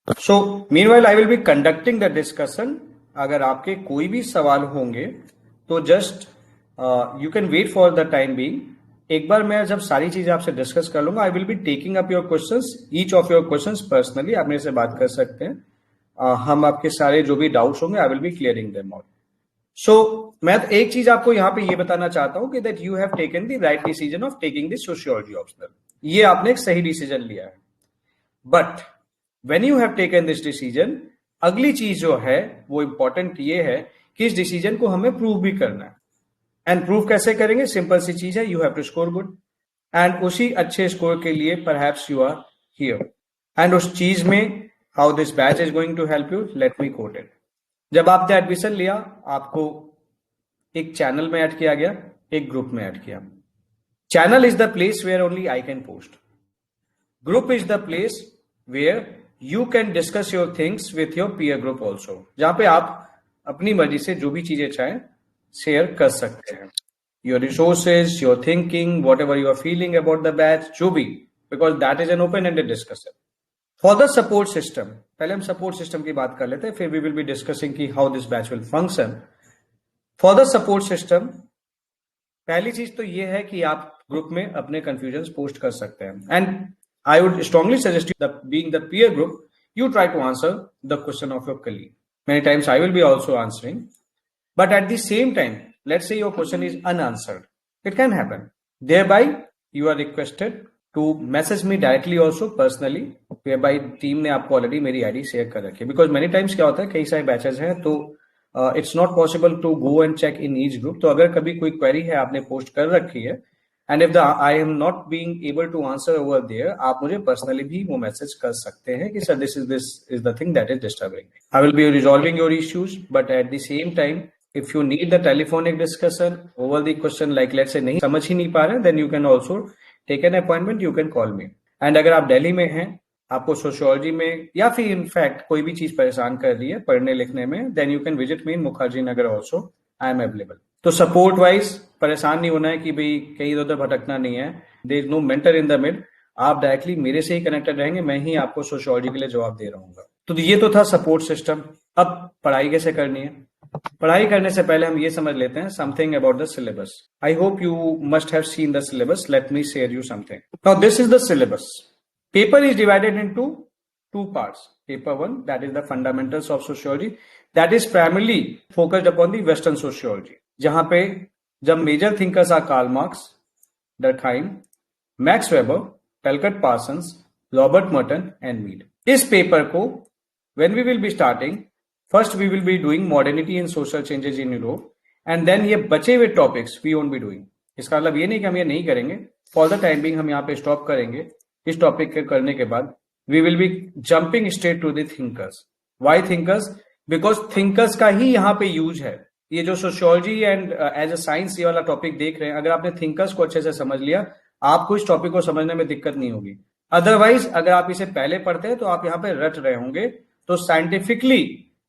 So meanwhile I will be conducting the discussion. अगर आपके कोई भी सवाल होंगे तो just you can wait for the time being. एक बार मैं जब सारी चीजें आपसे डिस्कस कर लूंगा, आई will be taking up your questions, each of your questions personally. आप मेरे से बात कर सकते हैं। हम आपके सारे जो भी डाउट्स होंगे I will be clearing them out. So मैं एक चीज आपको यहाँ पे ये बताना चाहता हूँ कि that you have taken the right decision of taking the sociology optional. ये आपने एक सही डिसीजन लिया है। But when you have taken this decision, अगली चीज जो है वो इंपॉर्टेंट ये है कि इस डिसीजन को हमें प्रूव भी करना है। एंड प्रूव कैसे करेंगे? सिंपल सी चीज है, you have to score good. And उसी अच्छे स्कोर के लिए perhaps you are here. And उस चीज में how this batch is going to help you, let me quote it. जब आपने एडमिशन लिया, आपको एक चैनल में ऐड किया गया, एक ग्रुप में ऐड किया। Channel is the place where only I can post. Group is the place where you can discuss your things with your peer group also, जहां पे आप अपनी मर्जी से जो भी चीजें चाहें शेयर कर सकते हैं। Your resources, your thinking, whatever you are feeling about the batch, जो भी, because that is an open ended discussion. For the support system, पहले हम सपोर्ट सिस्टम की बात कर लेते हैं, फिर वी विल बी डिस्कसिंग की how this batch will function. For the support system, पहली चीज तो ये है कि आप ग्रुप में अपने कंफ्यूजन पोस्ट कर सकते हैं। And I would strongly suggest you that being the peer group, you try to answer the question of your colleague. Many times I will be also answering, but at the same time, let's say your question is unanswered. It can happen. Thereby, you are requested to message me directly also personally, whereby team ने आपको already मेरी ID share कर रखी है। Because many times क्या होता है, कई सारे बैचेस हैं तो it's not possible to go and check in each group. तो अगर कभी कोई query है आपने पोस्ट कर रखी है, and if I am not being able to answer over there, आप मुझे पर्सनली भी वो मैसेज कर सकते हैं कि sir this is the thing that is disturbing. I will be resolving your issues, but at the same time if you need the telephonic discussion over the question, like let's say नहीं समझ ही नहीं पा रहे, then you can also take an appointment, you can call me. And अगर आप दिल्ली में हैं, आपको सोशियोलॉजी में या फिर इनफैक्ट कोई भी चीज परेशान कर रही है पढ़ने लिखने में, then you can visit me in Mukherjee Nagar also, I am available. तो सपोर्ट वाइज परेशान नहीं होना है कि भाई कहीं इधर उधर भटकना नहीं है। There is no mentor in the mid. आप डायरेक्टली मेरे से ही कनेक्टेड रहेंगे, मैं ही आपको सोशियोलॉजी के लिए जवाब दे रहा हूँ। तो ये तो था सपोर्ट सिस्टम। अब पढ़ाई कैसे करनी है? पढ़ाई करने से पहले हम ये समझ लेते हैं something about the syllabus. I hope you must have seen the syllabus. Let me share you something. Now this is the syllabus. Paper is divided into two parts. Paper 1, that is the fundamentals of sociology, that is primarily focused upon the Western sociology, जहां पे जब major thinkers are Karl Marx, Durkheim, Max Weber, Talcott Parsons, Robert Merton and Mead. इस paper को when we will be starting, first we will be doing modernity and social changes in Europe, and then ये बचे हुए topics we won't be doing। इसका मतलब ये नहीं कि हम ये नहीं करेंगे। फॉर द टाइम बिंग हम यहाँ पे स्टॉप करेंगे। इस टॉपिक के करने के बाद we will be jumping straight to the thinkers. Why thinkers? Because thinkers का ही यहाँ पे यूज है। ये जो sociology and as a science ये वाला टॉपिक देख रहे हैं, अगर आपने थिंकर्स को अच्छे से समझ लिया, आपको इस टॉपिक को समझने में दिक्कत नहीं होगी। अदरवाइज अगर आप इसे पहले पढ़ते हैं तो आप यहाँ पे रट रहे होंगे। तो साइंटिफिकली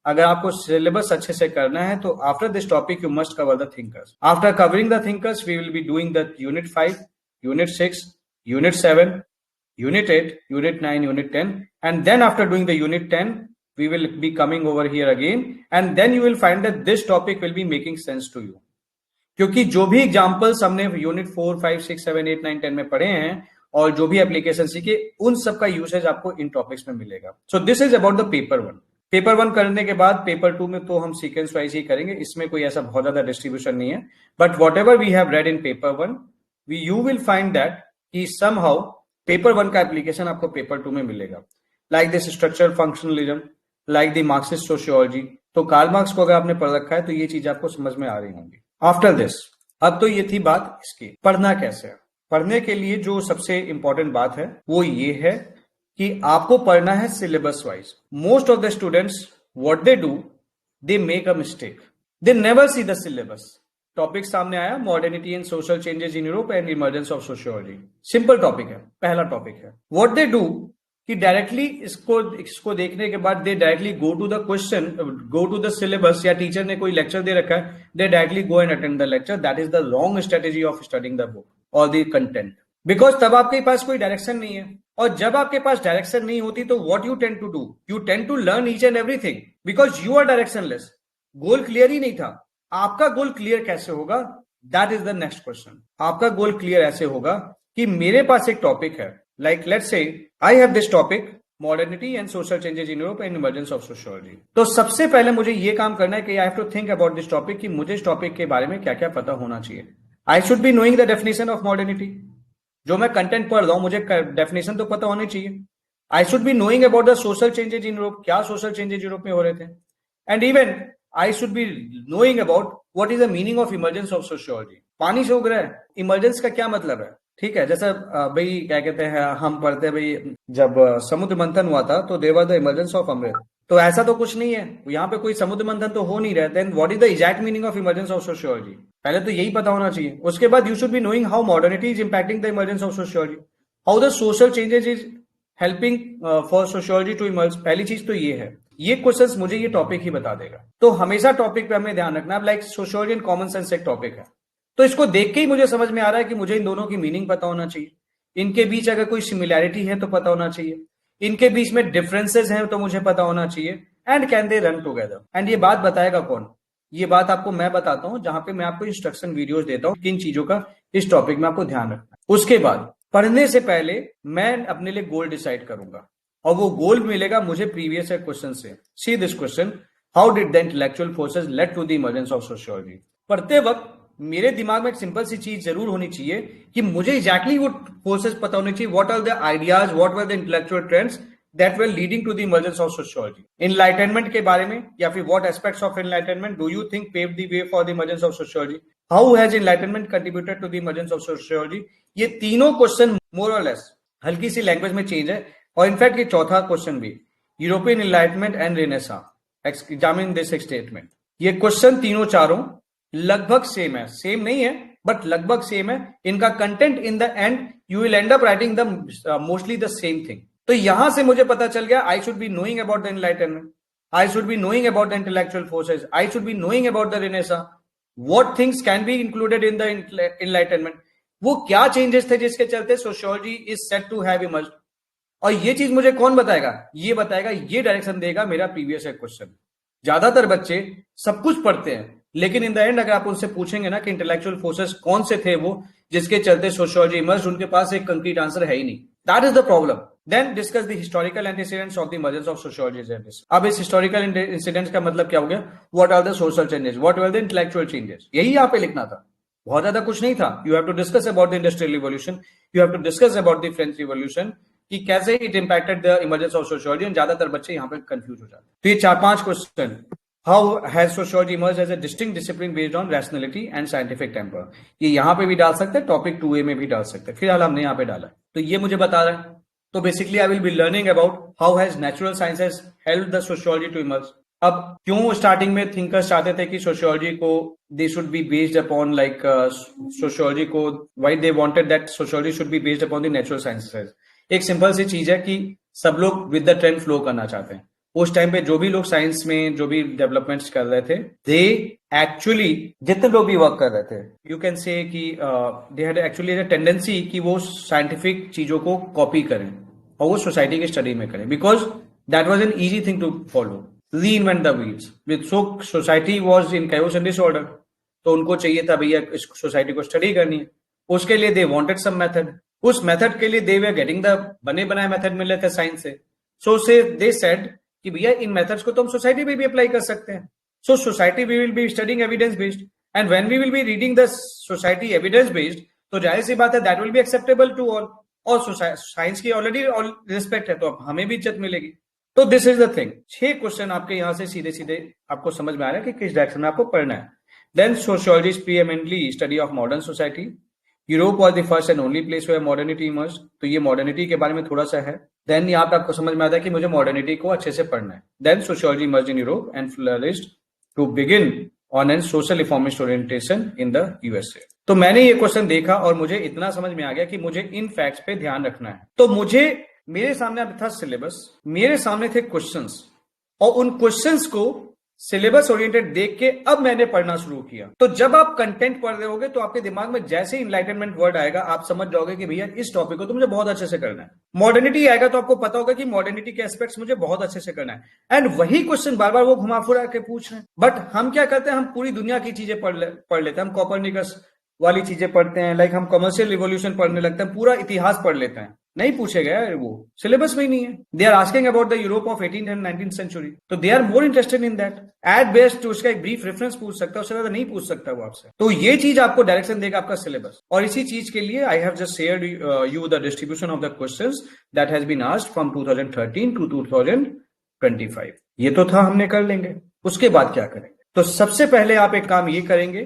अगर आपको सिलेबस अच्छे से करना है तो after this topic you must cover the thinkers. After covering the thinkers we will be doing the unit 5, unit 6, unit 7, Unit 8, Unit 9, Unit 10, and then after doing the Unit 10, we will be coming over here again, and then you will find that this topic will be making sense to you. क्योंकि जो भी examples हमने Unit 4, 5, 6, 7, 8, 9, 10 में पढ़े हैं और जो भी एप्लीकेशन सीखे, उन सब का यूसेज आपको इन टॉपिक्स में मिलेगा। So this is about the paper 1। Paper 1 करने के बाद पेपर 2 में तो हम सीक्वेंस वाइज ही करेंगे, इसमें कोई ऐसा बहुत ज्यादा डिस्ट्रीब्यूशन नहीं है। But whatever we have read in paper 1, you will find that कि समहाउ पेपर 1 का एप्लीकेशन आपको पेपर 2 में मिलेगा। Like this structural functionalism, like the Marxist sociology. तो कार्ल मार्क्स को अगर आपने पढ़ रखा है तो ये चीज आपको समझ में आ रही होंगी। आफ्टर दिस, अब तो ये थी बात इसकी, पढ़ना कैसे है। पढ़ने के लिए जो सबसे इंपॉर्टेंट बात है वो ये है कि आपको पढ़ना है syllabus wise. Most of the students what they do, they make a mistake, they never see the syllabus. Topic सामने आया, modernity and social changes in Europe and emergence of sociology. Simple topic है, पहला टॉपिक है। What they do कि directly इसको देखने के बाद they directly go to the question, go to the syllabus, या टीचर ने कोई लेक्चर दे रखा है, they directly go and attend the lecture. That is the wrong strategy of studying the book और द कंटेंट, बिकॉज तब आपके पास कोई डायरेक्शन नहीं है। और जब आपके पास डायरेक्शन नहीं होती तो what you tend to do, you tend to learn each and everything because you are directionless. Goal clear ही नहीं था। आपका गोल क्लियर कैसे होगा, that is the next question. आपका गोल क्लियर ऐसे होगा कि मेरे पास एक टॉपिक है, like let's say I have this topic modernity and social changes in Europe and emergence of sociology. तो सबसे पहले मुझे ये काम करना है कि I have to think about this topic, कि मुझे इस टॉपिक के बारे में क्या क्या पता होना चाहिए। आई should be knowing the definition of modernity. जो मैं कंटेंट पढ़ रहा हूं मुझे डेफिनेशन तो पता होनी चाहिए। आई should be knowing about the social changes in Europe, क्या सोशल चेंजेस यूरोप में हो रहे थे। And even I should be knowing about what is the meaning of emergence of sociology. पानी सूख रहा है, इमरजेंस का क्या मतलब है, ठीक है। जैसा भाई क्या कहते हैं, हम पढ़ते हैं भाई जब समुद्र मंथन हुआ था तो there was the emergence of अमृत। तो ऐसा तो कुछ नहीं है, यहाँ पे कोई समुद्र मंथन तो हो नहीं रहा है। Then what is the exact meaning of emergence of sociology, पहले तो यही पता होना चाहिए। उसके बाद you should be knowing how modernity is impacting the emergence of sociology, how the social changes is helping for sociology to emerge. पहली चीज तो ये है, ये क्वेश्चंस मुझे ये टॉपिक ही बता देगा। तो हमेशा टॉपिक पे हमें ध्यान रखना, like sociology and common sense एक टॉपिक है, तो इसको देख के ही मुझे समझ में आ रहा है कि मुझे इन दोनों की मीनिंग पता होना चाहिए, इनके बीच अगर कोई सिमिलैरिटी है तो पता होना चाहिए, इनके बीच में डिफरेंसेस हैं तो मुझे पता होना चाहिए, and can they run together. And ये बात बताएगा कौन, ये बात आपको मैं बताता हूं, जहां पे मैं आपको इंस्ट्रक्शन वीडियोस देता हूं किन चीजों का इस टॉपिक में आपको ध्यान रखना है। उसके बाद पढ़ने से पहले मैं अपने लिए गोल डिसाइड करूंगा, और वो गोल मिलेगा मुझे प्रीवियस क्वेश्चन से। See this question, how did the intellectual forces led to the emergence of sociology. पढ़ते वक्त मेरे दिमाग में एक सिंपल सी चीज जरूर होनी चाहिए कि मुझे एग्जैक्टली वो फोर्सेस पता होनी चाहिए, what are the ideas, what were the intellectual trends that were leading to the emergence of sociology. Enlightenment के बारे में, या फिर what aspects of enlightenment do you think paved the way for the emergence of sociology, how has enlightenment contributed to the emergence of sociology. ये तीनों question मोर और less, हल्की सी language में चेंज है। और इनफैक्ट ये चौथा क्वेश्चन भी, European enlightenment and renaissance examine this statement, ये क्वेश्चन तीनों चारों लगभग सेम है, सेम नहीं है बट लगभग सेम है। इनका content in the end you will end up writing the mostly the same thing. तो यहां से मुझे पता चल गया, I should be knowing about the enlightenment, I should be knowing about the intellectual forces, I should be knowing about the renaissance, what things can be included in the enlightenment, वो क्या changes थे जिसके चलते sociology is set to have emerged. और ये चीज मुझे कौन बताएगा, ये बताएगा, ये डायरेक्शन देगा मेरा प्रीवियस क्वेश्चन। ज्यादातर बच्चे सब कुछ पढ़ते हैं, लेकिन इन द एंड अगर आप उनसे पूछेंगे ना कि इंटेलेक्चुअल फोर्सेस कौन से थे वो जिसके चलते सोशियोलॉजी इमर्ज, उनके पास एक कंक्रीट आंसर है ही नहीं। That is the problem. Then discuss the historical antecedents of the emergence of sociology. अब इस हिस्टोरिकल इंसिडेंट्स का मतलब क्या हो गया, what are the social changes, what were the intellectual changes, यही यहाँ पे लिखना था, बहुत ज्यादा कुछ नहीं था। You have to discuss about the industrial revolution, you have to discuss about the French revolution, कि कैसे it impacted the emergence of sociology. ज्यादातर बच्चे यहाँ पे कंफ्यूज हो जाते हैं। तो ये 4-5 question, how has sociology emerge as a distinct discipline based on rationality and scientific temper, ये यहाँ पे भी डाल सकते हैं, टॉपिक 2A में भी डाल सकते हैं, फिलहाल हमने यहाँ पे डाला है। तो ये मुझे बता रहा है। तो basically I will be learning about how has natural sciences help the sociology to emerge. अब क्यों स्टार्टिंग में थिंकर्स चाहते थे कि सोशियोलॉजी को they should be based upon like sociology को, why they wanted that sociology should be based upon the natural sciences. एक simple सी चीज है कि सब लोग विद द ट्रेंड फ्लो करना चाहते हैं। उस टाइम पे जो भी लोग साइंस में जो भी डेवलपमेंट्स कर रहे थे, दे एक्चुअली, जितने लोग भी वर्क कर रहे थे, यू कैन से कि they had actually a tendency कि वो साइंटिफिक चीजों को कॉपी करें और वो सोसाइटी की स्टडी में करें, because that was an easy thing to follow, reinvent the wheels with so society was in chaos and disorder. तो उनको चाहिए था भैया इस सोसाइटी को स्टडी करनी है, उसके लिए दे वांटेड सम मेथड, उस मेथड के लिए दे वर गेटिंग द बने बनाए मेथड मिल रहे थे साइंस से। सो से दे सेड कि भैया इन मेथड्स को तो हम सोसाइटी में भी अप्लाई कर सकते हैं। So society we will be studying evidence based, and when we will be reading the society evidence based, तो जाहिर सी बात है that will be acceptable to all. और साइंस की ऑलरेडी रिस्पेक्ट है, तो अब हमें भी इज्जत मिलेगी। तो this is the thing. 6 question आपके यहां से सीधे सीधे आपको समझ में आ रहा है कि किस डायरेक्शन में आपको पढ़ना है। Then sociology is preeminently study of modern society. Europe was the first and only place where modernity emerged, तो ये मॉडर्निटी के बारे में थोड़ा सा है। देन यहाँ पे आपको समझ में आता है कि मुझे मॉडर्निटी को अच्छे से पढ़ना है। Then sociology emerged in Europe and flourished to begin on an social reformist orientation in the USA. तो मैंने ये क्वेश्चन देखा और मुझे इतना समझ में आ गया कि मुझे इन फैक्ट्स पे ध्यान रखना है। तो मुझे, मेरे सामने अब था सिलेबस, मेरे सामने थे क्वेश्चंस, और उन क्वेश्चंस को सिलेबस ओरिएंटेड देख के अब मैंने पढ़ना शुरू किया। तो जब आप कंटेंट पढ़ रहे होगे तो आपके दिमाग में जैसे ही इनलाइटनमेंट वर्ड आएगा आप समझ जाओगे कि भैया इस टॉपिक को तो मुझे बहुत अच्छे से करना है। मॉडर्निटी आएगा तो आपको पता होगा कि मॉडर्निटी के एस्पेक्ट्स मुझे बहुत अच्छे से करना है। एंड वही क्वेश्चन बार बार वो घुमा फिरा के पूछ रहे हैं। बट हम क्या करते हैं, हम पूरी दुनिया की चीजें पढ़ लेते हैं। हम कॉपरनिकस वाली चीजें पढ़ते हैं, लाइक हम कमर्शियल रिवॉल्यूशन पढ़ने लगते हैं, पूरा इतिहास पढ़ लेते हैं। नहीं पूछे गया वो, सिलेबस में ही नहीं है। They are asking about the Europe of 18th and 19th century, तो they are more interested in that. At best उसका एक ब्रीफ रेफरेंस पूछ सकता है, उससे ज्यादा नहीं पूछ सकता वो आपसे। तो ये चीज आपको डायरेक्शन देगा आपका सिलेबस। और इसी चीज के लिए I have just shared you the distribution of the questions that has been asked from 2013 to 2025। ये तो था, हमने कर लेंगे। उसके बाद क्या करेंगे? तो सबसे पहले आप एक काम ये करेंगे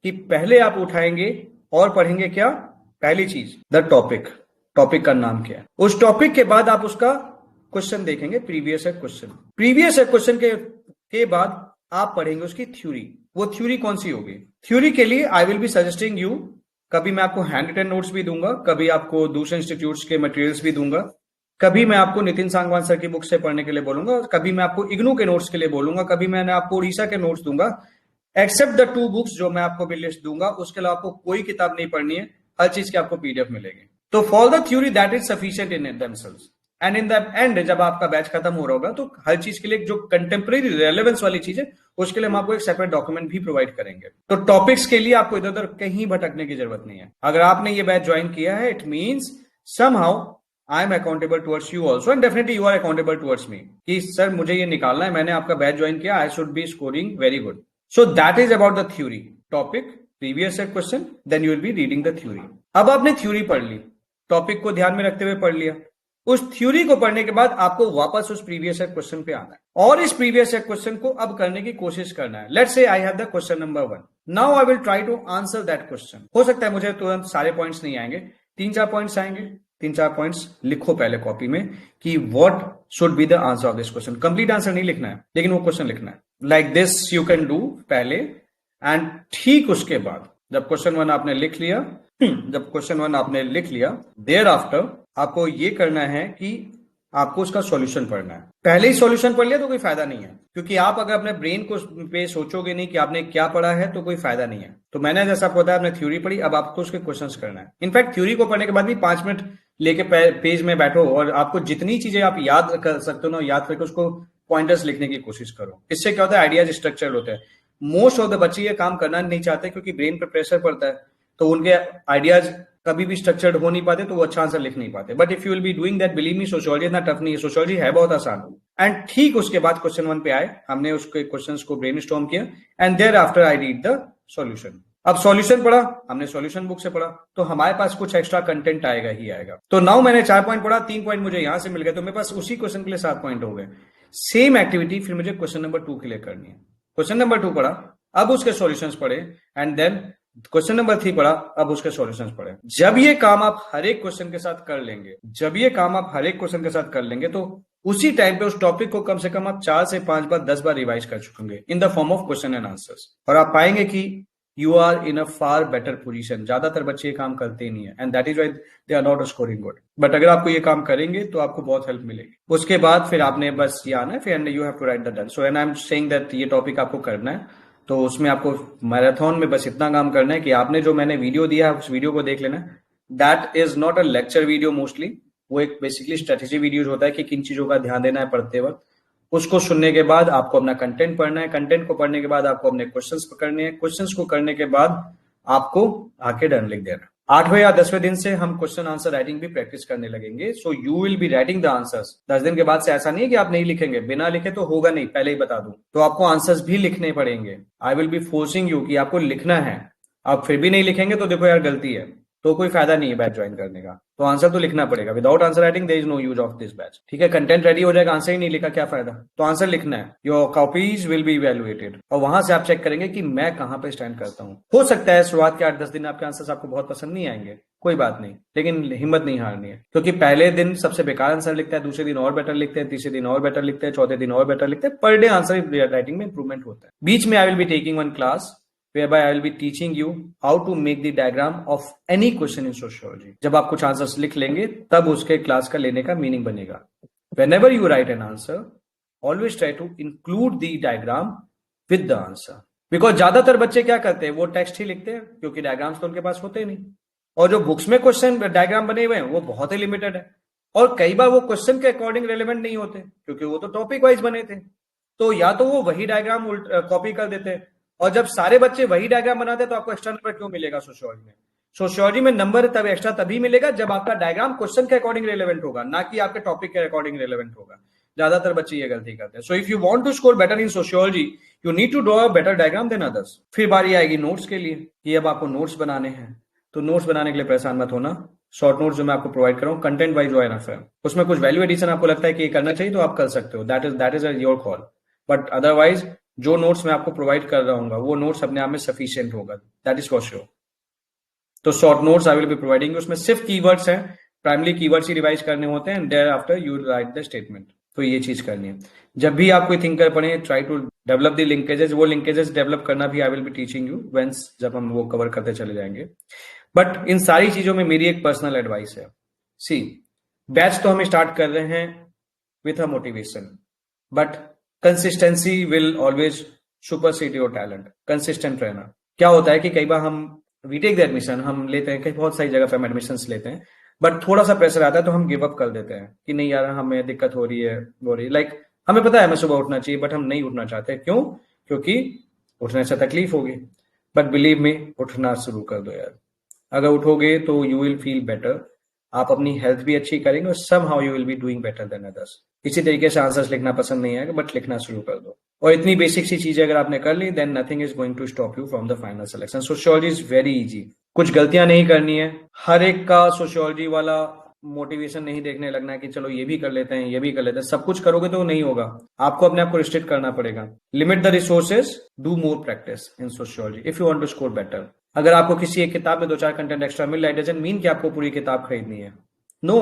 कि पहले आप उठाएंगे और पढ़ेंगे क्या? पहली चीज द टॉपिक। टॉपिक का नाम क्या है? उस टॉपिक के बाद आप उसका क्वेश्चन देखेंगे, प्रीवियस क्वेश्चन। प्रीवियस क्वेश्चन के बाद आप पढ़ेंगे उसकी थ्योरी। वो थ्योरी कौन सी होगी? थ्योरी के लिए आई विल बी सजेस्टिंग यू, कभी मैं आपको हैंड रिटन नोट्स भी दूंगा, कभी आपको दूसरे इंस्टीट्यूट्स के मटेरियल्स भी दूंगा, कभी मैं आपको नितिन सांगवान सर की बुक से पढ़ने के लिए बोलूंगा, कभी मैं आपको इग्नू के नोट्स के लिए बोलूंगा, कभी मैंने आपको उड़ीसा के नोट्स दूंगा। एक्सेप्ट द 2 बुक्स जो मैं आपको भी लिस्ट दूंगा, उसके अलावा आपको कोई किताब नहीं पढ़नी है। हर चीज की आपको पीडीएफ मिलेगी। तो for the theory that is sufficient in themselves. And in the and जब आपका बैच खत्म हो रहा होगा तो हर चीज के लिए जो कंटेम्प्रेरी रेलेवेंस वाली चीज है उसके लिए हम आपको एक सेपरेट डॉक्यूमेंट भी प्रोवाइड करेंगे। तो टॉपिक्स के लिए आपको इधर उधर कहीं भटकने की जरूरत नहीं है। अगर आपने ये बैच ज्वाइन किया है, it means somehow I am accountable towards you also, and definitely you are accountable towards me कि सर मुझे ये निकालना है, मैंने आपका बैच ज्वाइन किया, I should be scoring very good. So that is about the theory. Topic, previous question, then you will be reading the theory. अब आपने थ्योरी पढ़ ली, टॉपिक को ध्यान में रखते हुए पढ़ लिया। उस थ्योरी को पढ़ने के बाद आपको वापस उस प्रीवियस क्वेश्चन पे आना है और इस प्रीवियस क्वेश्चन को अब करने की कोशिश करना है। Let's say I have the question number 1, now I will try to answer that question. हो सकता है मुझे तुरंत सारे पॉइंट्स नहीं आएंगे, 3-4 पॉइंट्स आएंगे। 3-4 पॉइंट्स लिखो पहले कॉपी में कि what should be the answer of this question. Complete answer नहीं लिखना है, लेकिन वो क्वेश्चन लिखना है। Like this you can do पहले। एंड ठीक उसके बाद जब क्वेश्चन 1 आपने लिख लिया, देयर आफ्टर आपको ये करना है कि आपको उसका सॉल्यूशन पढ़ना है। पहले ही सॉल्यूशन पढ़ लिया तो कोई फायदा नहीं है, क्योंकि आप अगर अपने ब्रेन को पे सोचोगे नहीं कि आपने क्या पढ़ा है तो कोई फायदा नहीं है। तो मैंने जैसा आपको बताया, आपने थ्योरी पढ़ी, अब आपको उसके क्वेश्चंस करना है। इनफैक्ट थ्योरी को पढ़ने के बाद भी 5 मिनट लेके पेज में बैठो और आपको जितनी चीजें आप याद कर सकते हो ना, याद करके उसको पॉइंटर्स लिखने की कोशिश करो। इससे क्या होता है, आइडियाज स्ट्रक्चर्ड होते हैं। मोस्ट ऑफ द बच्चे ये काम करना नहीं चाहते क्योंकि ब्रेन पर प्रेशर पड़ता है, तो उनके आइडियाज कभी भी स्ट्रक्चर्ड हो नहीं पाते, तो वो अच्छा आंसर लिख नहीं पाते। But if you will be doing that, believe me, sociology इतना टफ नहीं है, सोशियोलॉजी है बहुत आसान। एंड ठीक उसके बाद क्वेश्चन 1 पे आए, हमने उसके क्वेश्चंस को ब्रेनस्टॉर्म किया and thereafter I read the solution. अब सॉल्यूशन पढ़ा, हमने सॉल्यूशन बुक से पढ़ा, तो हमारे पास कुछ एक्स्ट्रा कंटेंट आएगा ही आएगा। तो नाउ मैंने 4 पॉइंट पढ़ा, 3 पॉइंट मुझे यहां से मिल गए, तो मेरे पास उसी क्वेश्चन के लिए 7 पॉइंट हो गए। सेम एक्टिविटी फिर मुझे क्वेश्चन नंबर 2 के लिए करनी है। क्वेश्चन नंबर 2 पढ़ा, अब उसके सॉल्यूशंस पढ़े, एंड देन क्वेश्चन नंबर 3 पढ़ा, अब उसके सॉल्यूशंस पढ़े। जब ये काम आप हर एक क्वेश्चन के साथ कर लेंगे, तो उसी टाइम पे उस टॉपिक को कम से कम आप 4 से 5 बार, 10 बार रिवाइज कर चुकेंगे in the form of question and answers. और आप पाएंगे कि you are in a far better position. ज्यादातर बच्चे ये काम करते ही नहीं है, and that is why they are not scoring good. But अगर आपको ये काम करेंगे तो आपको बहुत हेल्प मिलेगी। उसके बाद फिर आपने बस ये आना है, फिर you have to write the done. So and I am saying that ये टॉपिक आपको करना है, तो उसमें आपको मैराथन में बस इतना काम करना है कि आपने जो मैंने वीडियो दिया है उस वीडियो को देख लेना। That is not a lecture video, mostly वो एक बेसिकली स्ट्रेटेजी वीडियो होता है कि किन चीजों का ध्यान देना है पढ़ते वक्त। उसको सुनने के बाद आपको अपना कंटेंट पढ़ना है, कंटेंट को पढ़ने के बाद आपको अपने क्वेश्चंस पकड़ने हैं, क्वेश्चंस को करने के बाद आपको आके डन लिख देना। 8वें या 10वें दिन से हम क्वेश्चन आंसर राइटिंग भी प्रैक्टिस करने लगेंगे। So you will be writing the answers. 10 दिन के बाद से ऐसा नहीं है कि आप नहीं लिखेंगे, बिना लिखे तो होगा नहीं, पहले ही बता दूं। तो आपको आंसर्स भी लिखने पड़ेंगे। आई विल बी फोर्सिंग यू कि आपको लिखना है। आप फिर भी नहीं लिखेंगे तो देखो यार गलती है, तो कोई फायदा नहीं है बैच ज्वाइन करने का। तो आंसर तो लिखना पड़ेगा। Without answer writing there is no use of this batch. ठीक है, कंटेंट रेडी हो जाएगा, आंसर ही नहीं लिखा क्या फायदा। तो आंसर लिखना है। Your copies will be evaluated, और वहां से आप चेक करेंगे कि मैं कहां पे स्टैंड करता हूं। हो सकता है शुरुआत के 8-10 दिन आपके आंसर्स आपको बहुत पसंद नहीं आएंगे, कोई बात नहीं, लेकिन हिम्मत नहीं हारनी है। क्योंकि पहले दिन सबसे बेकार आंसर लिखता है, दूसरे दिन और बेटर लिखते हैं, तीसरे दिन और बेटर लिखते हैं, चौथे दिन और बेटर लिखते हैं। पर डे आंसर राइटिंग में इंप्रूवमेंट होता है। बीच में आई will be taking one class whereby I will be teaching you how to make the diagram of any question in sociology. जब आप कुछ आंसर्स लिख लेंगे तब उसके क्लास का लेने का मीनिंग बनेगा। Whenever you write an answer, always try to include the diagram with the answer. Because ज्यादातर बच्चे क्या करते हैं, वो टेक्स्ट ही लिखते हैं क्योंकि डायग्राम्स तो उनके पास होते ही नहीं, और जो बुक्स में क्वेश्चन डायग्राम बने हुए हैं वो बहुत ही लिमिटेड है, और कई बार वो क्वेश्चन के अकॉर्डिंग रेलेवेंट नहीं होते क्योंकि वो तो टॉपिक वाइज बने थे। तो या तो वो वही डायग्राम कॉपी कर देते हैं, और जब सारे बच्चे वही डायग्राम बनाते हैं तो आपको एक्स्ट्रा नंबर क्यों मिलेगा सोशियोलॉजी में? सोशियोलॉजी में नंबर तब एक्स्ट्रा तभी मिलेगा जब आपका डायग्राम क्वेश्चन के अकॉर्डिंग रेलेवेंट होगा, ना कि आपके टॉपिक के अकॉर्डिंग रेलेवेंट होगा। ज्यादातर बच्चे ये गलती करते हैं। So if you want to score better in sociology, you need to draw a better diagram than others. फिर बारी आएगी नोट्स के लिए, कि अब आपको नोट्स बनाने हैं। तो नोट्स बनाने के लिए परेशान मत होना, शॉर्ट नोट्स जो मैं आपको प्रोवाइड कर रहा हूँ कंटेंट वाइज एनफ है। उसमें कुछ वैल्यू एडिशन आपको लगता है कि ये करना चाहिए तो आप कर सकते हो, that is your call. But otherwise जो नोट्स मैं आपको प्रोवाइड कर रहा हूँ वो नोट्स अपने आप में सफिशियंट होगा, दैट इज फॉर श्योर। तो short notes I will be providing, उसमें सिर्फ कीवर्ड्स हैं, प्राइमरी कीवर्ड्स ही रिवाइज करने होते हैं, and thereafter you write the statement. तो ये चीज करनी है। जब भी आप कोई थिंकर पढ़े, try to develop the linkages. वो लिंकेजेस डेवलप करना भी I will be teaching you once, जब हम वो कवर करते चले जाएंगे। बट इन सारी चीजों में मेरी एक पर्सनल एडवाइस है, सी बैच तो हम स्टार्ट कर रहे हैं with a motivation, but consistency will always supersede your talent. Consistent रहना। क्या होता है कि कई बार हम वी टेक द एडमिशन, हम लेते हैं, कई बहुत सारी जगह पे हम एडमिशन लेते हैं, बट थोड़ा सा प्रेशर आता है तो हम गिव अप कर देते हैं कि नहीं यार हमें दिक्कत हो रही है लाइक हमें पता है हमें सुबह उठना चाहिए बट हम नहीं उठना चाहते। क्यों? क्योंकि उठने से तकलीफ होगी। बट बिलीव मी, उठना शुरू कर दो यार। अगर उठोगे तो यू विल फील बेटर, आप अपनी हेल्थ भी अच्छी करेंगे और somehow you will be doing better than others. इसी तरीके से आंसर्स लिखना पसंद नहीं आएगा बट लिखना शुरू कर दो, और इतनी बेसिक सी चीजें अगर आपने कर ली then nothing is going to stop you from the final selection. Sociology is very easy, कुछ गलतियां नहीं करनी है। हर एक का सोशियोलॉजी वाला मोटिवेशन नहीं देखने लगना है कि चलो ये भी कर लेते हैं ये भी कर लेते हैं। सब कुछ करोगे तो नहीं होगा, आपको अपने आप को रिस्ट्रिक्ट करना पड़ेगा। Limit the resources, do more practice in sociology if you want to score better. अगर आपको किसी एक किताब में 2-4 कंटेंट एक्स्ट्रा मिल रहा है, डजंट मीन कि आपको पूरी किताब खरीदनी है। नो,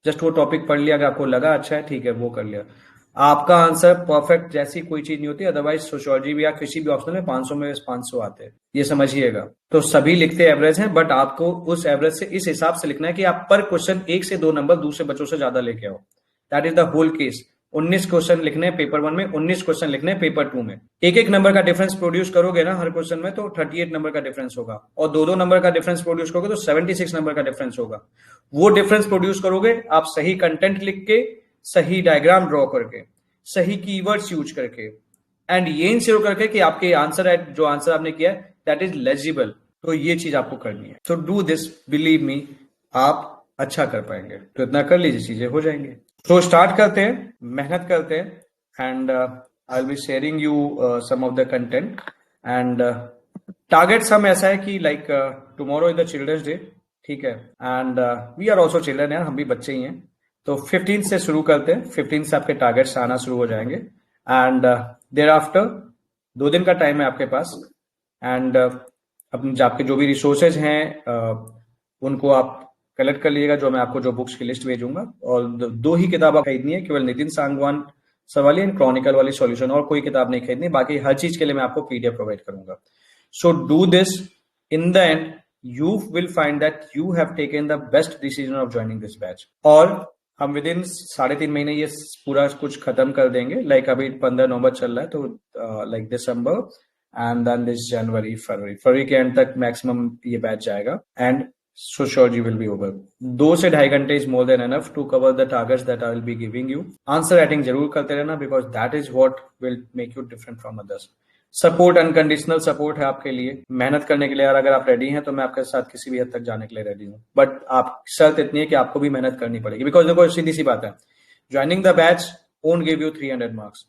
जस्ट वो टॉपिक पढ़ लिया, अगर आपको लगा अच्छा है ठीक है वो कर लिया। आपका आंसर परफेक्ट जैसी कोई चीज नहीं होती, अदरवाइज सोशियोलॉजी भी या किसी भी ऑप्शन में 500 में 500 आते हैं, ये समझिएगा। तो सभी लिखते एवरेज हैं, बट आपको उस एवरेज से इस हिसाब से लिखना है कि आप पर क्वेश्चन 1 से 2 नंबर दूसरे बच्चों से ज्यादा लेके आओ। That is the whole case. 19 question लिखने हैं पेपर 1 में, 19 क्वेश्चन लिखने हैं पेपर 2 में। एक नंबर का डिफरेंस प्रोड्यूस करोगे ना हर क्वेश्चन में तो 38 नंबर का डिफरेंस होगा, और 2 नंबर का डिफरेंस प्रोड्यूस करोगे तो 76 नंबर का डिफरेंस होगा। वो डिफरेंस प्रोड्यूस करोगे आप सही कंटेंट लिख के, सही डायग्राम ड्रॉ करके, सही कीवर्ड्स यूज करके, एंड ये इंश्योर करके कि आपके आंसर है जो आंसर आपने किया है दैट इज लेजिबल। तो ये चीज आपको करनी है। तो डू दिस, बिलीव मी, आप अच्छा कर पाएंगे। तो इतना कर लीजिए, चीजें हो जाएंगे। तो स्टार्ट करते हैं, मेहनत करते हैं, and I will be sharing you some of the content and targets. हम ऐसा है कि like tomorrow is the children's day, ठीक है, and we are also children है, हम भी बच्चे ही हैं। तो 15 से शुरू करते हैं, 15 से आपके टारगेट्स आना शुरू हो जाएंगे, एंड देयर आफ्टर 2 दिन का टाइम है आपके पास, एंड अपने आपके जो भी रिसोर्सेज हैं उनको आप कलेक्ट कर लीजिएगा, जो मैं आपको जो बुक्स की लिस्ट भेजूंगा। और 2 ही किताब खरीदनी है, केवल नितिन सांगवान सर वाली एंड क्रॉनिकल वाली सॉल्यूशन, और कोई किताब नहीं खरीदनी। बाकी हर चीज के लिए मैं आपको पीडीएफ प्रोवाइड करूंगा। So do this, in the and you will find that you have taken the best decision of joining this batch। और हम विद इन 3.5 महीने ये पूरा कुछ खत्म कर देंगे। लाइक अभी 15 नवंबर चल रहा है, तो like December and then this January, February के एंड तक मैक्सिमम ये बैच जाएगा, and sociology will be over. 2 से 2.5 घंटे is more than enough to cover the targets that I will be giving you. Answer writing जरूर करते रहना, because that is what will make you different from others. Support, unconditional support है आपके लिए, मेहनत करने के लिए। और अगर आप रेडी हैं तो मैं आपके साथ किसी भी हद तक जाने के लिए रेडी हूँ, बट आप शर्त इतनी है कि आपको भी मेहनत करनी पड़ेगी। बिकॉज देखो सीधी सी बात है, joining the batch won't give you 300 marks,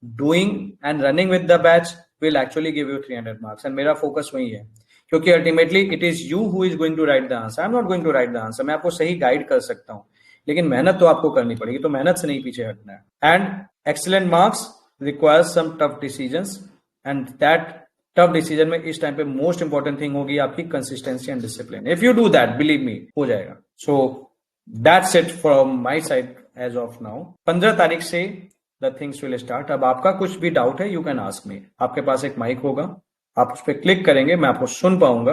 doing and running with the batch will actually give you 300 marks, and मेरा फोकस वही है, क्योंकि ultimately it is you who is going to write the answer, I am not going to write the answer. मैं आपको सही guide कर सकता हूँ, लेकिन मेहनत तो आपको करनी पड़ेगी, तो मेहनत से नहीं पीछे हटना है। And excellent marks requires some tough decisions, and that tough decision में इस टाइम पे मोस्ट इंपॉर्टेंट थिंग होगी आपकी consistency and discipline. If you do that, believe me, हो जाएगा। So that's it from my side as of now. 15 तारीख से the things will start. अब आपका कुछ भी डाउट है यू कैन आस्क मी। आपके पास एक माइक होगा, आप उस पर क्लिक करेंगे, मैं आपको सुन पाऊंगा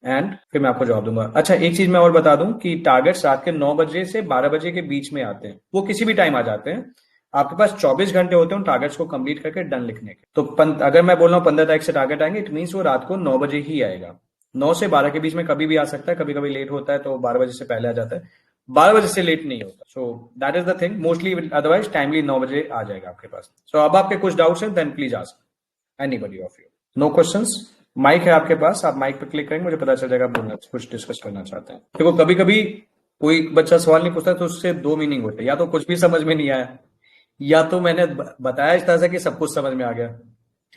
एंड फिर मैं आपको जवाब दूंगा। अच्छा, एक चीज मैं और बता दूं कि टारगेट्स रात के 9 बजे से 12 बजे के बीच में आते हैं, वो किसी भी टाइम आ जाते हैं। आपके पास 24 घंटे होते हैं उन टारगेट्स को कंप्लीट करके डन लिखने के। तो अगर मैं बोल रहा हूँ 15 तारीख से टारगेट आएंगे, इट मीन्स वो रात को 9 बजे ही आएगा। 9 से 12 के बीच में कभी भी आ सकता है, कभी कभी लेट होता है तो 12 बजे से पहले आ जाता है, 12 बजे से लेट नहीं होता। सो that is the thing, mostly otherwise timely 9 बजे आ जाएगा आपके पास। सो अब आपके कुछ डाउट्स हैं, then please ask anybody of you. No questions? Mic है आपके पास, आप माइक पे क्लिक करेंगे, मुझे पता चल जाएगा बोलना कुछ डिस्कस करना चाहते हैं। देखो कभी कभी कोई बच्चा सवाल नहीं पूछता तो उससे दो मीनिंग होते हैं, या तो कुछ भी समझ में नहीं आया, या तो मैंने बताया इस तरह से कि सब कुछ समझ में आ गया।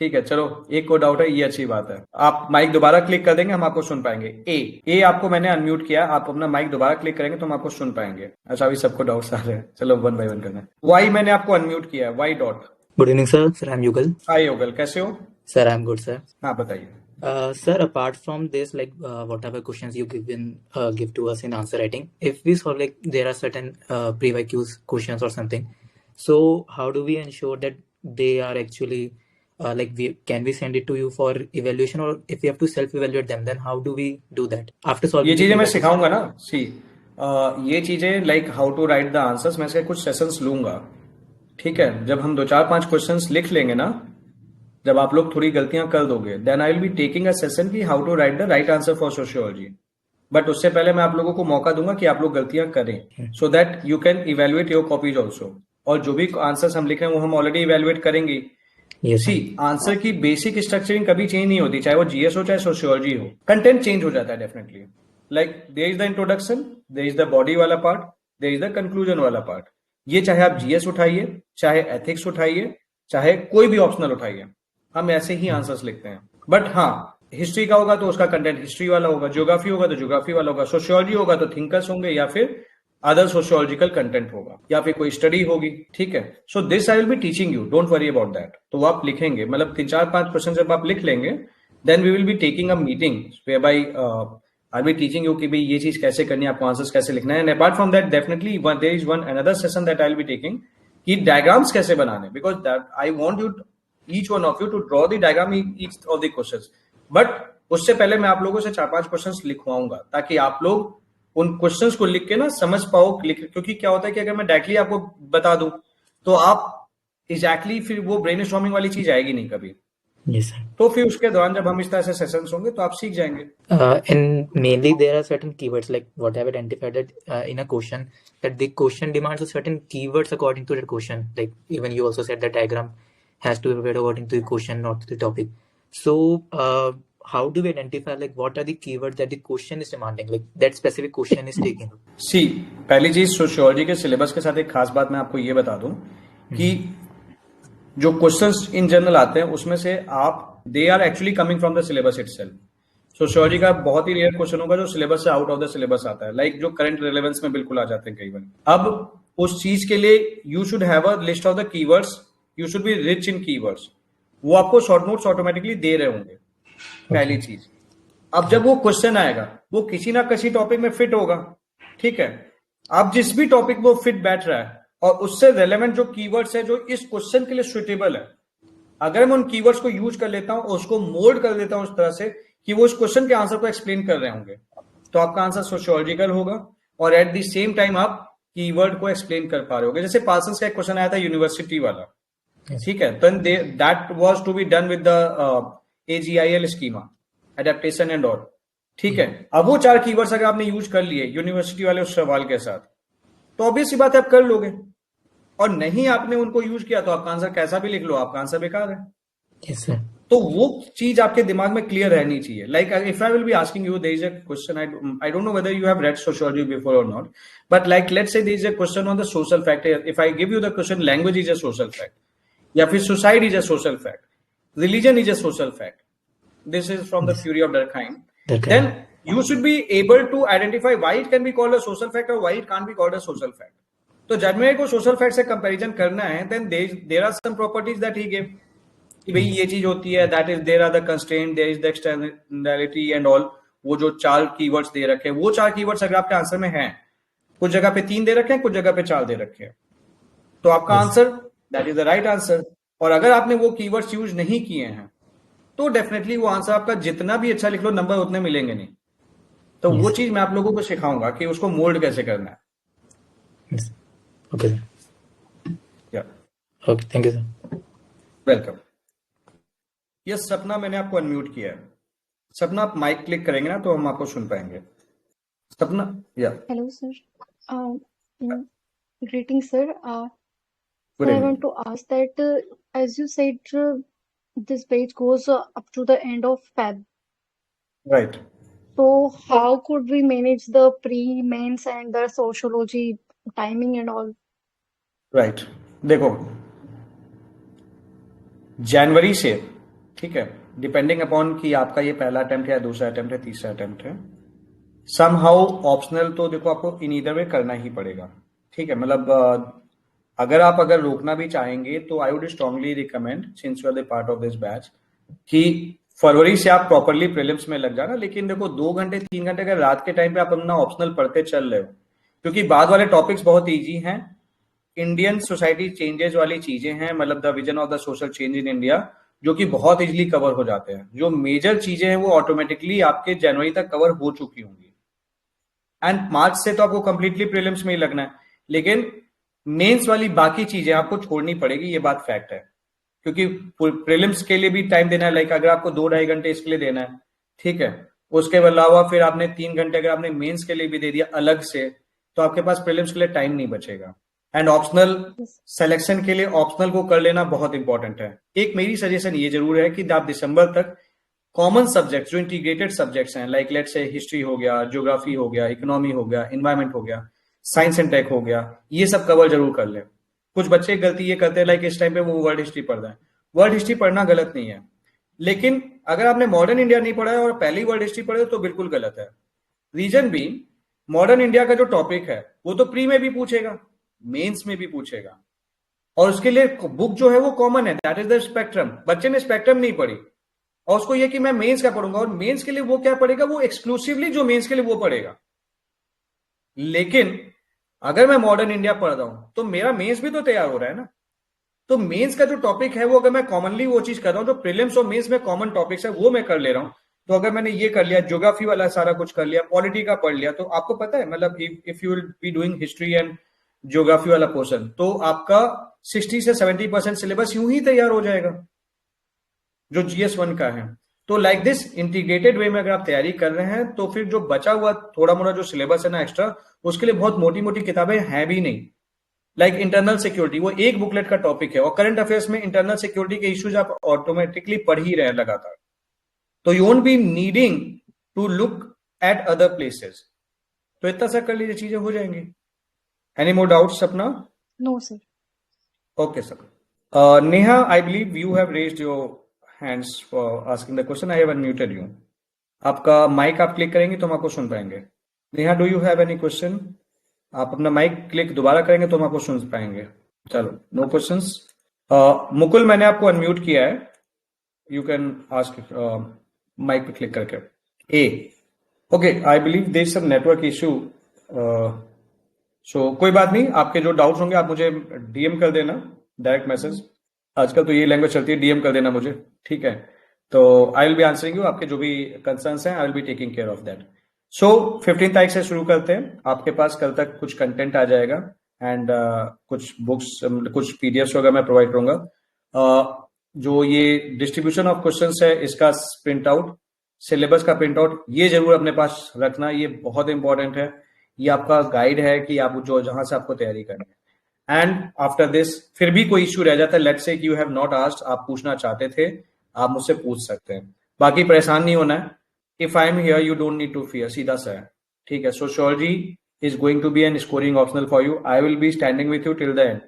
ठीक है, चलो एक को डाउट है, ये अच्छी बात है। आप माइक दोबारा क्लिक कर देंगे, हम आपको सुन पाएंगे। ए आपको मैंने अनम्यूट किया, आप अपना माइक दोबारा क्लिक करेंगे तो हम आपको सुन पाएंगे। अच्छा, अभी सबको डाउट्स आ रहे हैं, चलो वन बाय वन करना है। वाई मैंने आपको अनम्यूट किया है, Y dot. Good evening, sir. Sir, I'm Yugal. Hi Yugal, कैसे हो? Sir, I'm good, sir. हाँ बताइए। Sir, apart from this, like whatever questions you give to us in answer writing, if we solve like there are certain pre-IQs questions or something, so how do we ensure that they are actually can we send it to you for evaluation, or if we have to self-evaluate them, then how do we do that after solving? ये चीजें मैं सिखाऊंगा ना, see ये चीजें like how to write the answers, मैं इसके कुछ सेशंस लूंगा। ठीक है, जब हम 2 4 5 क्वेश्चंस लिख लेंगे ना, जब आप लोग थोड़ी गलतियां कर दोगे, then I will be taking a session की how to write the right answer for sociology. But उससे पहले मैं आप लोगों को मौका दूंगा कि आप लोग गलतियां करें, so that you can evaluate your copies also. और जो भी आंसर्स हम लिख रहे हैं वो हम ऑलरेडी इवेल्युएट करेंगे। सी आंसर की बेसिक स्ट्रक्चरिंग कभी चेंज नहीं होती, चाहे वो जीएस हो चाहे सोशियोलॉजी हो, कंटेंट चेंज हो जाता है definitely. Like there is the introduction, there is the body वाला part, there is the conclusion वाला पार्ट। ये चाहे आप जीएस उठाइए, चाहे एथिक्स उठाइए, चाहे कोई भी ऑप्शनल उठाइए, हम ऐसे ही आंसर्स लिखते हैं। बट हाँ, हिस्ट्री का होगा तो उसका कंटेंट हिस्ट्री वाला होगा, ज्योग्राफी होगा तो ज्योग्राफी वाला होगा, सोशियोलॉजी होगा तो थिंकर्स होंगे या फिर अदर सोशियोलॉजिकल कंटेंट होगा, या फिर कोई स्टडी होगी। ठीक है, so this I will be teaching you, don't worry about that. तो वो आप लिखेंगे, मतलब 3 4 5 क्वेश्चन जब आप लिख लेंगे, then we will be taking a meeting whereby I be teaching you कि भाई ये चीज कैसे करनी है, आपको आंसर्स कैसे लिखना है। And apart from that definitely there is one another session that I will be taking कि डायग्राम्स कैसे बनाने, because that I want you each one of you to draw the diagram each of the questions। But उससे पहले मैं आप लोगों से 4 5 questions लिखवाऊंगा ताकि आप लोग उन क्वेश्चंस को लिख के ना समझ पाओ। क्योंकि क्या होता है कि अगर मैं डायरेक्टली आपको बता दूं तो आप एग्जैक्टली फिर वो ब्रेनस्टॉर्मिंग वाली चीज आएगी नहीं कभी। Yes, sir. तो फिर उसके दौरान जब हम इस तरह से सेशंस होंगे तो आप सीख जाएंगे। And mainly there are certain keywords like what I have identified that in a question that the question demands a certain keywords according to the question. Like even you also said that diagram has to be prepared according to the question, not to the topic. So how do we identify like what are the keywords that the question is demanding, like that specific question is taking? सी पहली चीज, sociology के syllabus के साथ एक खास बात मैं आपको ये बता दूं कि जो क्वेश्चंस इन जनरल आते हैं उसमें से आप they are actually coming from the syllabus itself. Sociology का बहुत ही रेयर क्वेश्चन होगा जो सिलेबस से आउट ऑफ द सिलेबस आता है, लाइक जो करंट रिलेवेंस में बिल्कुल आ जाते हैं कई बार। अब उस चीज के लिए you should have a list of the keywords, you should be rich in keywords. वो आपको शॉर्ट नोट्स ऑटोमेटिकली दे रहे होंगे, पहली चीज। अब जब वो क्वेश्चन आएगा वो किसी ना किसी टॉपिक में फिट होगा। ठीक है, अब जिस भी टॉपिक वो फिट बैठ रहा है और उससे रेलेवेंट जो कीवर्ड्स है जो इस क्वेश्चन के लिए सुटेबल है, अगर मैं उन कीवर्ड्स को यूज कर लेता हूं और उसको मोल्ड कर देता हूं उस तरह से कि वो उस क्वेश्चन के आंसर को एक्सप्लेन कर रहे होंगे, तो आपका आंसर सोशियोलॉजिकल होगा और एट द सेम टाइम आप कीवर्ड को एक्सप्लेन कर पा रहे होगे। जैसे पार्सन्स का एक क्वेश्चन आया था यूनिवर्सिटी वाला, ठीक है, तो that was to be done with the AGIL schema, adaptation and all. ठीक है, अब वो 4 कीवर्ड्स अगर आपने यूज कर लिए यूनिवर्सिटी वाले उस सवाल के साथ, तो ऑब्वियस सी बात है आप कर लोगे। और नहीं आपने उनको यूज किया तो आपका आंसर कैसा भी लिख लो, आपका आंसर बेकार है। Yes, sir. तो वो चीज आपके दिमाग में क्लियर रहनी चाहिए। Like if I will be asking you, there is a question, I don't know whether you have read sociology before or not, but like let's say there is a question on the social fact. If I give you the question language is a social fact, या फिर suicide is a social fact, religion is a social fact, this is from the theory of Durkheim, then you should be able to identify why it can be called a social fact or why it can't be called a social fact. तो जब मेरे को social fact से comparison करना है, then there are some properties that he gave कि भाई ये चीज होती है, that is there are the constraint, there is the externality and all। वो जो 4 कीवर्ड्स दे रखे हैं, वो 4 कीवर्ड्स अगर आपके आंसर में हैं, कुछ जगह पे 3 दे रखे हैं, कुछ जगह पे 4 दे रखे हैं, तो आपका answer that is the right answer. और अगर आपने वो कीवर्ड्स यूज नहीं किए हैं तो डेफिनेटली वो आंसर आपका जितना भी अच्छा लिख लो नंबर उतने मिलेंगे नहीं। तो वो चीज मैं आप लोगों को सिखाऊंगा कि उसको मोल्ड कैसे करना है। Okay. या Okay, thank you, sir. Welcome. Yes सपना, मैंने आपको अनम्यूट किया है। सपना, आप माइक क्लिक करेंगे ना तो हम आपको सुन पाएंगे। सपना, या Hello, sir. Mm, Greetings, sir. Good Sir, I evening. want to ask that, as you said, this page goes up to the end of Feb. Right. So, how could we manage the pre-mains and the sociology timing and all? Right, देखो जनवरी से, ठीक है, depending upon कि आपका ये पहला attempt है, दूसरा अटेम्प्ट है, तीसरा अटेम्प्ट है, समहाउ ऑप्शनल तो देखो आपको इन ईदर वे करना ही पड़ेगा। ठीक है, मतलब अगर रोकना भी चाहेंगे तो I would strongly recommend, since you are the part of this batch, कि फरवरी से आप प्रॉपरली प्रीलिम्स में लग जाना। लेकिन देखो 2 घंटे 3 घंटे अगर रात के टाइम पे आप अपना ऑप्शनल पढ़ते चल रहे हो, क्योंकि बाद वाले टॉपिक्स बहुत ईजी हैं, इंडियन सोसाइटी चेंजेस वाली चीजें हैं, मतलब the vision of the social change in India, जो कि बहुत इजीली कवर हो जाते हैं। जो मेजर चीजें हैं वो ऑटोमेटिकली आपके जनवरी तक कवर हो चुकी होंगी, एंड मार्च से तो आपको कंप्लीटली प्रीलिम्स में ही लगना है। लेकिन मेंस वाली बाकी चीजें आपको छोड़नी पड़ेगी, ये बात फैक्ट है, क्योंकि प्रीलिम्स के लिए भी टाइम देना है। लाइक अगर आपको 2-2.5 घंटे इसके लिए देना है, ठीक है, उसके अलावा फिर आपने 3 घंटे अगर आपने मेंस के लिए भी दे दिया अलग से, तो आपके पास प्रीलिम्स के लिए टाइम नहीं बचेगा। And optional Yes. सिलेक्शन के लिए ऑप्शनल को कर लेना बहुत इंपॉर्टेंट है। एक मेरी सजेशन ये जरूर है कि आप दिसंबर तक कॉमन सब्जेक्ट्स, जो इंटीग्रेटेड सब्जेक्ट्स हैं, लाइक लेट्स से हिस्ट्री हो गया, ज्योग्राफी हो गया, इकोनॉमी हो गया, इन्वायरमेंट हो गया, साइंस एंड टेक हो गया, ये सब कवर जरूर कर लें। कुछ बच्चे गलती ये करते हैं, लाइक इस टाइम पे वो वर्ल्ड हिस्ट्री पढ़ रहे हैं। वर्ल्ड हिस्ट्री पढ़ना गलत नहीं है, लेकिन अगर आपने मॉडर्न इंडिया नहीं पढ़ा है और पहली वर्ल्ड हिस्ट्री पढ़े तो बिल्कुल गलत है। रीजन भी, मॉडर्न इंडिया का जो टॉपिक है वो तो प्री में भी पूछेगा, मेंस में भी पूछेगा, और उसके लिए बुक जो है वो कॉमन है, दैट इज द स्पेक्ट्रम। बच्चे ने स्पेक्ट्रम नहीं पढ़ी और उसको ये कि मैं मेंस का पढ़ूंगा, और मेंस के लिए वो क्या पढ़ेगा, वो एक्सक्लूसिवली जो मेंस के लिए वो पढ़ेगा। लेकिन अगर मैं मॉडर्न इंडिया पढ़ रहा हूं तो मेरा मेंस भी तो तैयार हो रहा है ना। तो मेंस का जो टॉपिक है वो अगर मैं कॉमनली वो चीज कर रहा हूं, जो प्रीलिम्स और मेंस में कॉमन टॉपिक्स है वो मैं कर ले रहा हूं, तो अगर मैंने ये कर लिया, ज्योग्राफी वाला सारा कुछ कर लिया, पॉलिटी का पढ़ लिया, तो आपको पता है, मतलब if you will be doing history and geography वाला पोर्शन, तो आपका 60 से 70% सिलेबस यूं ही तैयार हो जाएगा जो GS1 का है। तो लाइक दिस इंटीग्रेटेड वे में अगर आप तैयारी कर रहे हैं, तो फिर जो बचा हुआ थोड़ा मोड़ा जो सिलेबस है ना एक्स्ट्रा, उसके लिए बहुत मोटी मोटी किताबें हैं भी नहीं। लाइक इंटरनल सिक्योरिटी, वो एक बुकलेट का टॉपिक है, और करंट अफेयर्स में इंटरनल सिक्योरिटी के इश्यूज आप ऑटोमेटिकली पढ़ ही रहे हैं लगातार, तो you won't be needing to look at other places. तो इतना सा कर लीजिए, चीजें हो जाएंगी। Any more doubts Sapna? No, sir. Okay, sir. Neha, I believe you have raised your hands for asking the question. I have unmuted you. आपका mic आप क्लिक करेंगे तो हम आपको सुन पाएंगे। Neha, do you have any question? आप अपना माइक क्लिक दोबारा करेंगे तो हम आपको सुन पाएंगे। चलो, नो क्वेश्चंस। मुकुल, मैंने आपको अनम्यूट किया है, यू कैन आस्क माइक पे क्लिक करके। Okay, I believe there is some network issue, so कोई बात नहीं, आपके जो डाउट्स होंगे आप मुझे DM कर देना, डायरेक्ट मैसेज, आजकल तो ये लैंग्वेज चलती है, DM कर देना मुझे, ठीक है। तो I will be answering you, आपके जो भी कंसर्न्स हैं I will be taking care of that. So 15 तारीख से शुरू करते हैं, आपके पास कल तक कुछ कंटेंट आ जाएगा, एंड कुछ बुक्स, कुछ PDFs वगैरह मैं प्रोवाइड करूंगा। जो ये डिस्ट्रीब्यूशन ऑफ क्वेश्चंस है, इसका प्रिंट आउट, सिलेबस का प्रिंट आउट, ये जरूर अपने पास रखना, ये बहुत इंपॉर्टेंट है। ये आपका गाइड है कि आप जो जहां से आपको तैयारी करनी है। एंड आफ्टर दिस फिर भी कोई इश्यू रह जाता है, लेट्स से यू हैव नॉट आस्क्ड, आप पूछना चाहते थे, आप मुझसे पूछ सकते हैं, बाकी परेशान नहीं होना है। If I am here you don't need to fear, सीधा सा है, ठीक है। Sociology is going to be an scoring optional for you, I will be standing with you till the end,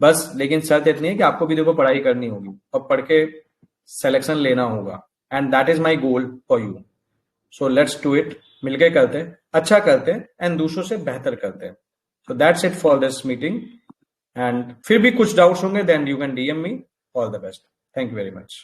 बस। लेकिन शर्त इतनी है कि आपको भी देखो पढ़ाई करनी होगी और पढ़ के सिलेक्शन लेना होगा, and that is my goal for you. So let's do it, मिलके करते हैं, अच्छा करते हैं, एंड दूसरों से बेहतर करते हैं। So that's it for this meeting, and फिर भी कुछ डाउट्स होंगे then you can DM me. All the best, thank you very much.